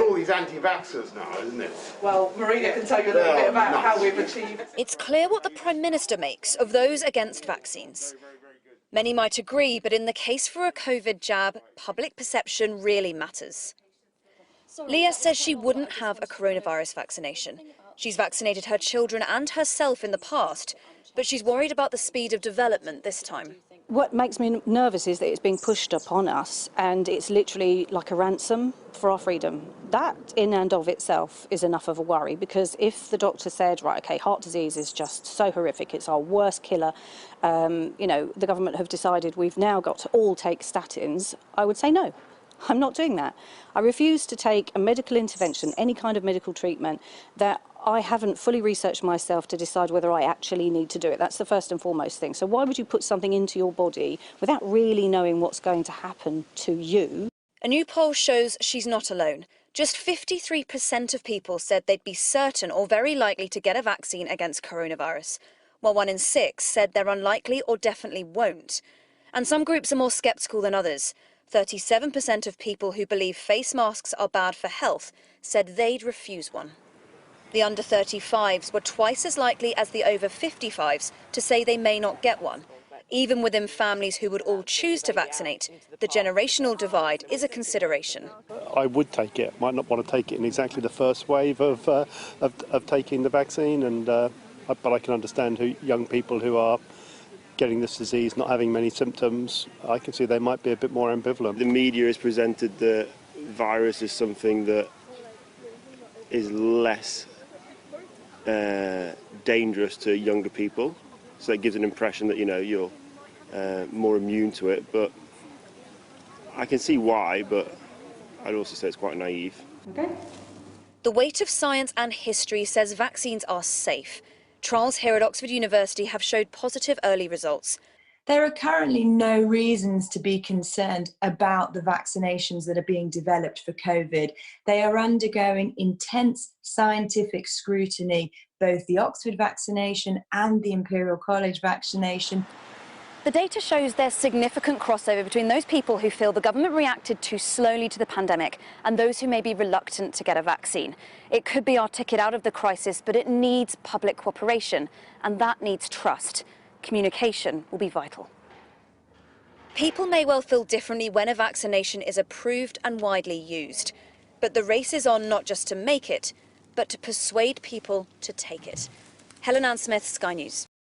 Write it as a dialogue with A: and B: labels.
A: all these anti-vaxxers now, isn't it?
B: Well, Marina can tell you a little bit about how we've achieved.
C: It's clear what the Prime Minister makes of those against vaccines. Many might agree, but in the case for a COVID jab, public perception really matters. Leah says she wouldn't have a coronavirus vaccination. She's vaccinated her children and herself in the past, but she's worried about the speed of development this time.
D: What makes me nervous is that it's being pushed upon us and it's literally like a ransom for our freedom. That in and of itself is enough of a worry, because if the doctor said, right, OK, heart disease is just so horrific, it's our worst killer, the government have decided we've now got to all take statins, I would say no. I'm not doing that. I refuse to take a medical intervention, any kind of medical treatment, that I haven't fully researched myself to decide whether I actually need to do it. That's the first and foremost thing. So why would you put something into your body without really knowing what's going to happen to you?
C: A new poll shows she's not alone. Just 53% of people said they'd be certain or very likely to get a vaccine against coronavirus, while 1 in 6 said they're unlikely or definitely won't. And some groups are more sceptical than others. 37% of people who believe face masks are bad for health said they'd refuse one. The under 35s were twice as likely as the over 55s to say they may not get one. Even within families who would all choose to vaccinate, the generational divide is a consideration.
E: I would take it. Might not want to take it in exactly the first wave of taking the vaccine, but I can understand young people who are getting this disease, not having many symptoms. I can see they might be a bit more ambivalent.
F: The media has presented the virus as something that is less dangerous to younger people, so it gives an impression that you're more immune to it. But I can see why, but I'd also say it's quite naive.
B: Okay.
C: The weight of science and history says vaccines are safe. Trials here at Oxford University have showed positive early results.
G: There are currently no reasons to be concerned about the vaccinations that are being developed for COVID. They are undergoing intense scientific scrutiny, both the Oxford vaccination and the Imperial College vaccination.
C: The data shows there's significant crossover between those people who feel the government reacted too slowly to the pandemic and those who may be reluctant to get a vaccine. It could be our ticket out of the crisis, but it needs public cooperation, and that needs trust. Communication will be vital. People may well feel differently when a vaccination is approved and widely used, but the race is on not just to make it, but to persuade people to take it. Helen Ann Smith, Sky News.